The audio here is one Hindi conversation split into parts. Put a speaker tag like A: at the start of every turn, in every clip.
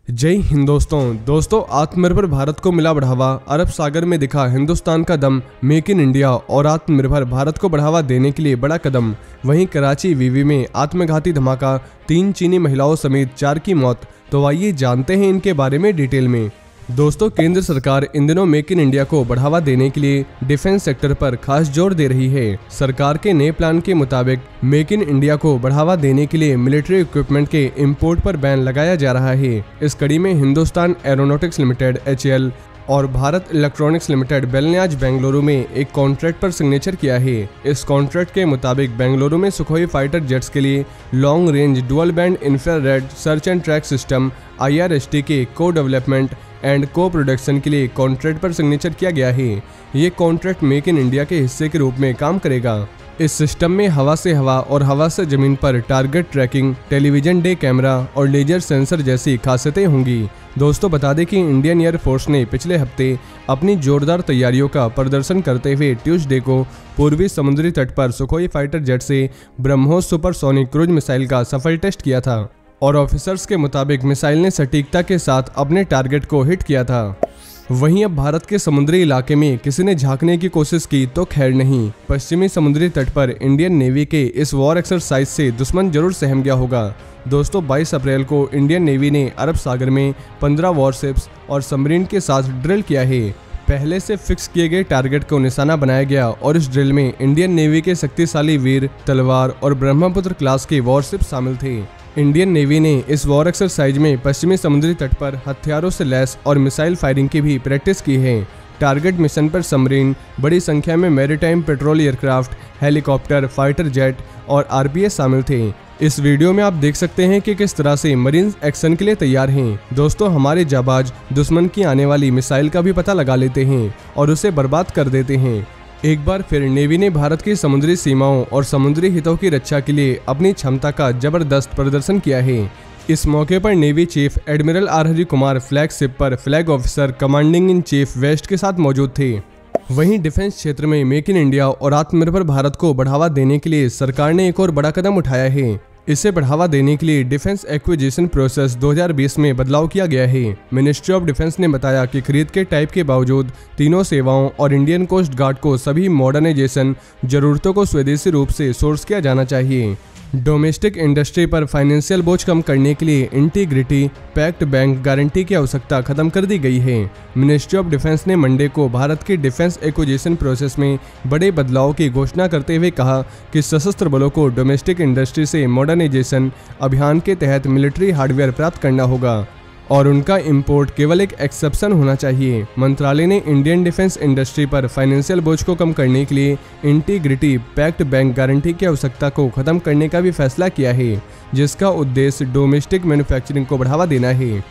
A: जय हिंद दोस्तों आत्मनिर्भर भारत को मिला बढ़ावा। अरब सागर में दिखा हिंदुस्तान का दम। मेक इन इंडिया और आत्मनिर्भर भारत को बढ़ावा देने के लिए बड़ा कदम। वहीं कराची विवी में आत्मघाती धमाका, 3 चीनी महिलाओं समेत 4 की मौत। तो आइए जानते हैं इनके बारे में डिटेल में। दोस्तों, केंद्र सरकार इन दिनों मेक इन इंडिया को बढ़ावा देने के लिए डिफेंस सेक्टर पर खास जोर दे रही है। सरकार के नए प्लान के मुताबिक मेक इन इंडिया को बढ़ावा देने के लिए मिलिट्री इक्विपमेंट के इंपोर्ट पर बैन लगाया जा रहा है। इस कड़ी में हिंदुस्तान एरोनॉटिक्स लिमिटेड HAL और भारत इलेक्ट्रॉनिक्स लिमिटेड बेल ने आज बेंगलुरु में एक कॉन्ट्रैक्ट पर सिग्नेचर किया है। इस कॉन्ट्रैक्ट के मुताबिक बेंगलुरु में सुखोई फाइटर जेट्स के लिए long range dual band infrared search and track system IRST के को डेवलपमेंट एंड को प्रोडक्शन के लिए कॉन्ट्रैक्ट पर सिग्नेचर किया गया है। ये कॉन्ट्रैक्ट मेक इन इंडिया के हिस्से के रूप में काम करेगा। इस सिस्टम में हवा से हवा और हवा से जमीन पर target tracking, television day camera और लेजर सेंसर जैसी खासियतें होंगी। दोस्तों, बता दें कि इंडियन एयर फोर्स ने पिछले हफ्ते अपनी जोरदार तैयारियों का प्रदर्शन करते हुए ट्यूसडे को पूर्वी समुद्री तट पर सुखोई फाइटर जेट से ब्रह्मोस सुपरसोनिक क्रूज मिसाइल का सफल टेस्ट किया था और ऑफिसर्स के मुताबिक मिसाइल ने सटीकता के साथ अपने टारगेट को हिट किया था। वहीं अब भारत के समुद्री इलाके में किसी ने झांकने की कोशिश की तो खैर नहीं। पश्चिमी समुद्री तट पर इंडियन नेवी के इस वॉर एक्सरसाइज से दुश्मन जरूर सहम गया होगा। दोस्तों, 22 अप्रैल को इंडियन नेवी ने अरब सागर में 15 वॉरशिप्स और सबमरीन के साथ ड्रिल किया है। पहले से फिक्स किए गए टारगेट को निशाना बनाया गया और इस ड्रिल में इंडियन नेवी के शक्तिशाली वीर, तलवार और ब्रह्मपुत्र क्लास के वॉरशिप शामिल थे। इंडियन नेवी ने इस वॉर एक्सरसाइज में पश्चिमी समुद्री तट पर हथियारों से लैस और मिसाइल फायरिंग की भी प्रैक्टिस की है। टारगेट मिशन पर सबमरीन, बड़ी संख्या में maritime petrol aircraft, helicopter, fighter jet और RPS शामिल थे। इस वीडियो में आप देख सकते हैं कि किस तरह से मरीन एक्शन के लिए तैयार हैं। दोस्तों, हमारे जाबाज दुश्मन की आने वाली मिसाइल का भी पता लगा लेते हैं और उसे बर्बाद कर देते हैं। एक बार फिर नेवी ने भारत की समुद्री सीमाओं और समुद्री हितों की रक्षा के लिए अपनी क्षमता का जबरदस्त प्रदर्शन किया है। इस मौके पर navy chief admiral R Hari Kumar flagship पर flag officer commanding in chief west के साथ मौजूद थे। वहीं डिफेंस क्षेत्र में मेक इन इंडिया और आत्मनिर्भर भारत को बढ़ावा देने के लिए सरकार ने एक और बड़ा कदम उठाया है। इसे बढ़ावा देने के लिए डिफेंस एक्विजिशन प्रोसेस 2020 में बदलाव किया गया है। मिनिस्ट्री ऑफ डिफेंस ने बताया कि खरीद के टाइप के बावजूद तीनों सेवाओं और इंडियन कोस्ट गार्ड को सभी मॉडर्नाइजेशन जरूरतों को स्वदेशी रूप से सोर्स किया जाना चाहिए। डोमेस्टिक इंडस्ट्री पर फाइनेंशियल बोझ कम करने के लिए इंटीग्रिटी पैक्ट बैंक गारंटी की आवश्यकता खत्म कर दी गई है। मिनिस्ट्री ऑफ डिफेंस ने मंडे को भारत की डिफेंस एक्विजिशन प्रोसेस में बड़े बदलाव की घोषणा करते हुए कहा कि सशस्त्र बलों को डोमेस्टिक इंडस्ट्री से मॉडर्नाइजेशन अभियान के तहत मिलिट्री हार्डवेयर प्राप्त करना होगा और उनका इंपोर्ट केवल एक एक्सेप्शन होना चाहिए। मंत्रालय ने इंडियन डिफेंस इंडस्ट्री पर फाइनेंशियल बोझ को कम करने के लिए इंटीग्रिटी पैक्ट बैंक गारंटी की आवश्यकता को खत्म करने का भी फैसला किया है, जिसका उद्देश्य डोमेस्टिक मैन्युफैक्चरिंग को बढ़ावा देना है।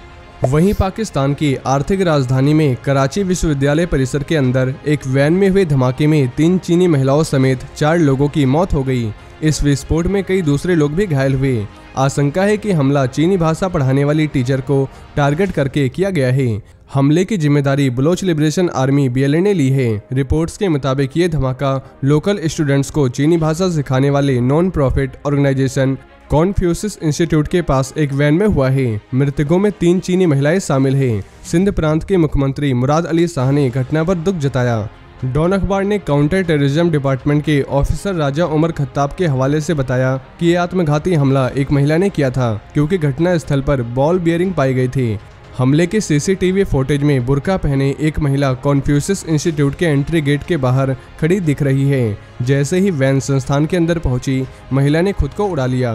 A: वहीं पाकिस्तान की आर्थिक राजधानी में कराची विश्वविद्यालय परिसर के अंदर एक वैन में हुए धमाके में 3 चीनी महिलाओं समेत 4 लोगों की मौत हो गई। इस विस्फोट में कई दूसरे लोग भी घायल हुए। आशंका है कि हमला चीनी भाषा पढ़ाने वाली टीचर को टारगेट करके किया गया है। हमले की जिम्मेदारी बलोच लिबरेशन आर्मी BLA ने ली है। रिपोर्ट्स के मुताबिक ये धमाका लोकल स्टूडेंट्स को चीनी भाषा सिखाने वाले non profit organisation Confucius institute के पास एक वैन में हुआ है। मृतकों में 3 चीनी महिलाएं शामिल हैं। सिंध प्रांत के मुख्यमंत्री मुराद अली शाह ने घटना पर दुख जताया। डॉन अखबार ने काउंटर टेररिज्म डिपार्टमेंट के ऑफिसर राजा उमर खत्ताब के हवाले से बताया कि ये आत्मघाती हमला एक महिला ने किया था, क्योंकि घटना स्थल पर बॉल बियरिंग पाई गई थी। हमले के CCTV फुटेज में बुर्का पहने एक महिला कॉन्फ्यूशियस इंस्टीट्यूट के एंट्री गेट के बाहर खड़ी दिख रही है। जैसे ही वैन संस्थान के अंदर पहुंची, महिला ने खुद को उड़ा लिया।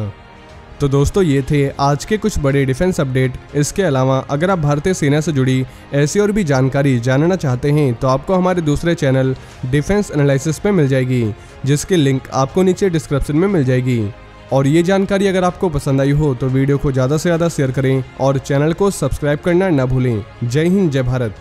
A: तो दोस्तों, ये थे आज के कुछ बड़े डिफेंस अपडेट। इसके अलावा अगर आप भारतीय सेना से जुड़ी ऐसी और भी जानकारी जानना चाहते हैं तो आपको हमारे दूसरे चैनल डिफेंस एनालिसिस पे मिल जाएगी, जिसकी लिंक आपको नीचे डिस्क्रिप्शन में मिल जाएगी। और ये जानकारी अगर आपको पसंद आई हो तो वीडियो को ज़्यादा से ज़्यादा शेयर करें और चैनल को सब्सक्राइब करना ना भूलें। जय हिंद, जय भारत।